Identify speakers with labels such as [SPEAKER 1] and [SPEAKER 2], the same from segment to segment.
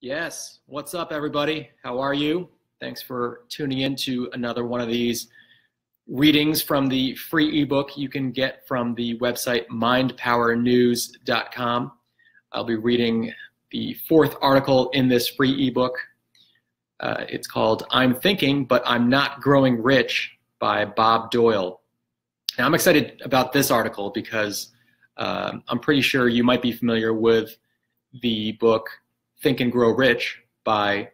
[SPEAKER 1] Yes, what's up, everybody? How are you? Thanks for tuning in to another one of these readings from the free ebook you can get from the website mindpowernews.com. I'll be reading the fourth article in this free ebook. It's called I'm Thinking, But I'm Not Growing Rich by Bob Doyle. Now, I'm excited about this article because I'm pretty sure you might be familiar with the book Think and Grow Rich by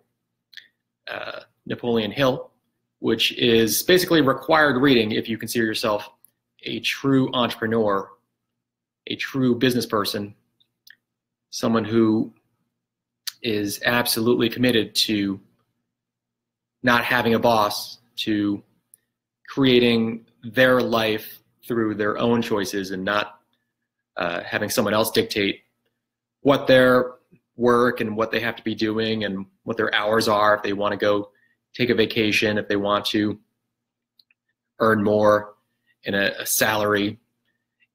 [SPEAKER 1] Napoleon Hill, which is basically required reading if you consider yourself a true entrepreneur, a true business person, someone who is absolutely committed to not having a boss, to creating their life through their own choices and not having someone else dictate what their work and what they have to be doing and what their hours are, if they want to go take a vacation, if they want to earn more in a salary.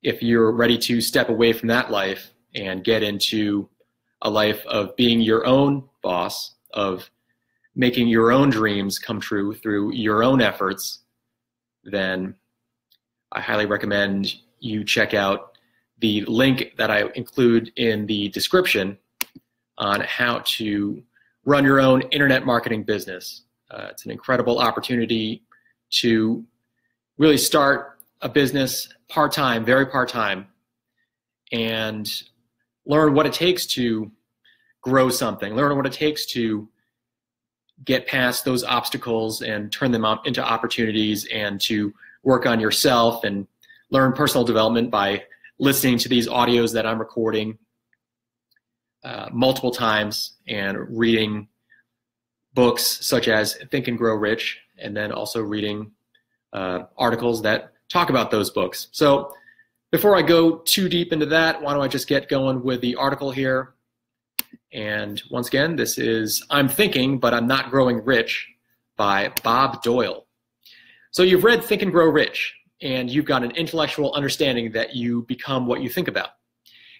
[SPEAKER 1] If you're ready to step away from that life and get into a life of being your own boss, of making your own dreams come true through your own efforts, then I highly recommend you check out the link that I include in the description on how to run your own internet marketing business. It's an incredible opportunity to really start a business part-time, very part-time, and learn what it takes to grow something, learn what it takes to get past those obstacles and turn them into opportunities, and to work on yourself and learn personal development by listening to these audios that I'm recording multiple times and reading books such as Think and Grow Rich, and then also reading articles that talk about those books. So before I go too deep into that, why don't I just get going with the article here. And once again, this is I'm Thinking, But I'm Not Growing Rich by Bob Doyle. So you've read Think and Grow Rich, and you've got an intellectual understanding that you become what you think about.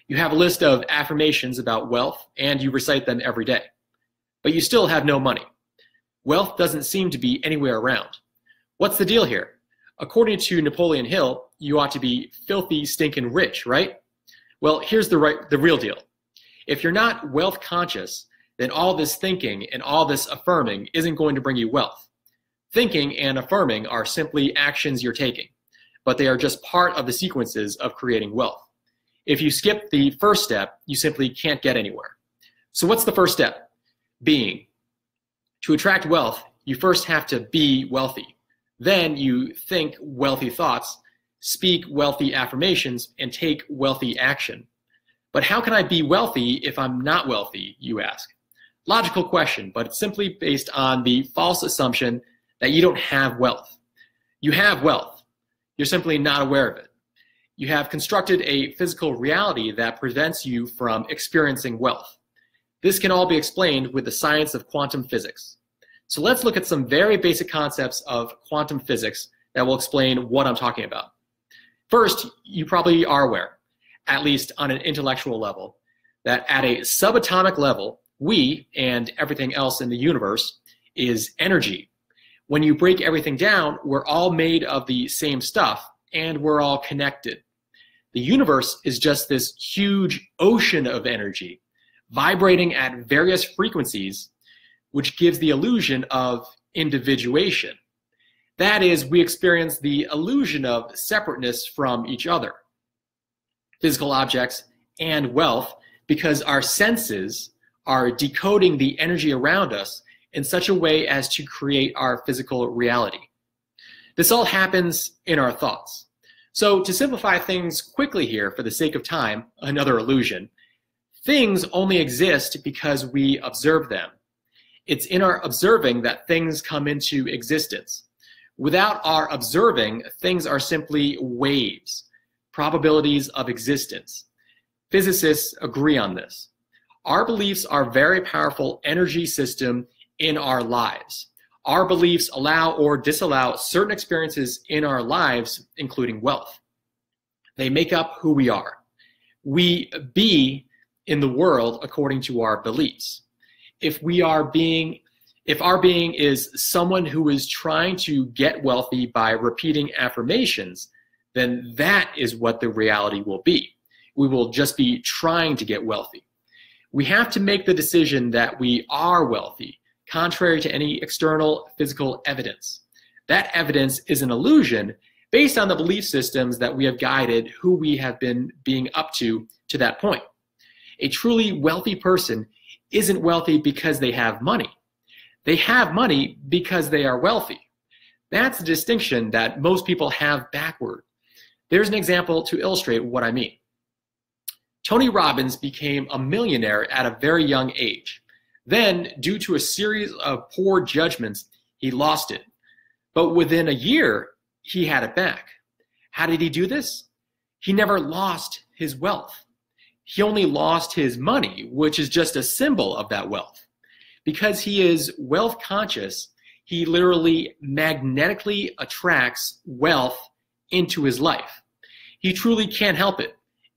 [SPEAKER 1] You have a list of affirmations about wealth, and you recite them every day. But you still have no money. Wealth doesn't seem to be anywhere around. What's the deal here? According to Napoleon Hill, you ought to be filthy, stinking rich, right? Well, here's the real deal. If you're not wealth conscious, then all this thinking and all this affirming isn't going to bring you wealth. Thinking and affirming are simply actions you're taking, but they are just part of the sequences of creating wealth. If you skip the first step, you simply can't get anywhere. So what's the first step? Being. To attract wealth, you first have to be wealthy. Then you think wealthy thoughts, speak wealthy affirmations, and take wealthy action. But how can I be wealthy if I'm not wealthy, you ask? Logical question, but it's simply based on the false assumption that you don't have wealth. You have wealth. You're simply not aware of it. You have constructed a physical reality that prevents you from experiencing wealth. This can all be explained with the science of quantum physics. So let's look at some very basic concepts of quantum physics that will explain what I'm talking about. First, you probably are aware, at least on an intellectual level, that at a subatomic level, we and everything else in the universe is energy. When you break everything down, we're all made of the same stuff, and we're all connected. The universe is just this huge ocean of energy, vibrating at various frequencies, which gives the illusion of individuation. That is, we experience the illusion of separateness from each other, physical objects and wealth, because our senses are decoding the energy around us in such a way as to create our physical reality. This all happens in our thoughts. So to simplify things quickly here for the sake of time, another illusion, things only exist because we observe them. It's in our observing that things come into existence. Without our observing, things are simply waves, probabilities of existence. Physicists agree on this. Our beliefs are a very powerful energy system in our lives. Our beliefs allow or disallow certain experiences in our lives, including wealth. They make up who we are. We be in the world according to our beliefs. if our being is someone who is trying to get wealthy by repeating affirmations, then that is what the reality will be. We will just be trying to get wealthy. We have to make the decision that we are wealthy, contrary to any external physical evidence. That evidence is an illusion based on the belief systems that we have guided who we have been being up to that point. A truly wealthy person isn't wealthy because they have money. They have money because they are wealthy. That's a distinction that most people have backward. There's an example to illustrate what I mean. Tony Robbins became a millionaire at a very young age. Then, due to a series of poor judgments, he lost it. But within a year, he had it back. How did he do this? He never lost his wealth. He only lost his money, which is just a symbol of that wealth. Because he is wealth conscious, he literally magnetically attracts wealth into his life. He truly can't help it.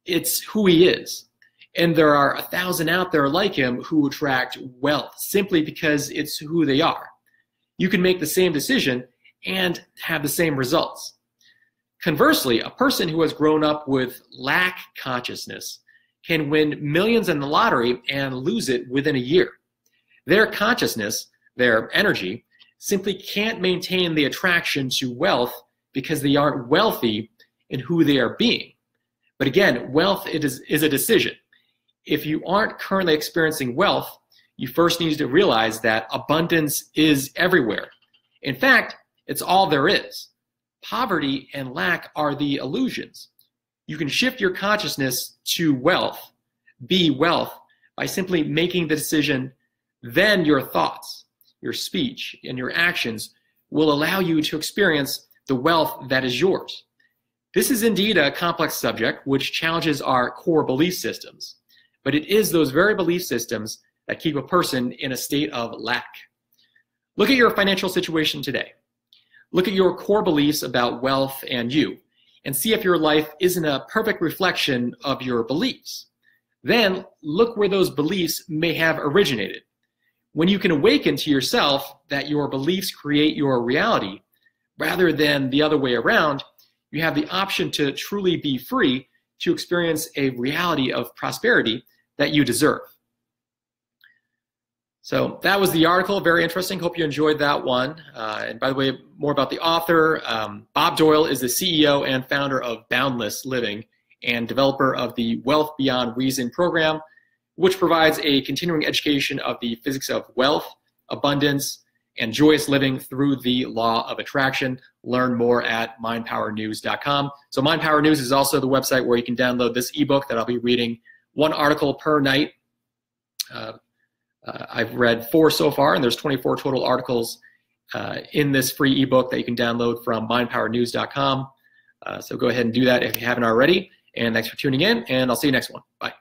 [SPEAKER 1] It's who he is. And there are 1,000 out there like him who attract wealth simply because it's who they are. You can make the same decision and have the same results. Conversely, a person who has grown up with lack consciousness can win millions in the lottery and lose it within a year. Their consciousness, their energy, simply can't maintain the attraction to wealth because they aren't wealthy in who they are being. But again, wealth is a decision. If you aren't currently experiencing wealth, you first need to realize that abundance is everywhere. In fact, it's all there is. Poverty and lack are the illusions. You can shift your consciousness to wealth, be wealth, by simply making the decision. Then your thoughts, your speech, and your actions will allow you to experience the wealth that is yours. This is indeed a complex subject which challenges our core belief systems, but it is those very belief systems that keep a person in a state of lack. Look at your financial situation today. Look at your core beliefs about wealth and you, and see if your life isn't a perfect reflection of your beliefs. Then look where those beliefs may have originated. When you can awaken to yourself that your beliefs create your reality, rather than the other way around, you have the option to truly be free to experience a reality of prosperity that you deserve. So that was the article, very interesting. Hope you enjoyed that one. And by the way, more about the author. Bob Doyle is the CEO and founder of Boundless Living and developer of the Wealth Beyond Reason program, which provides a continuing education of the physics of wealth, abundance, and joyous living through the law of attraction. Learn more at mindpowernews.com. So Mind Power News is also the website where you can download this ebook that I'll be reading one article per night. I've read 4 so far, and there's 24 total articles in this free ebook that you can download from mindpowernews.com. So go ahead and do that if you haven't already. And thanks for tuning in, and I'll see you next one. Bye.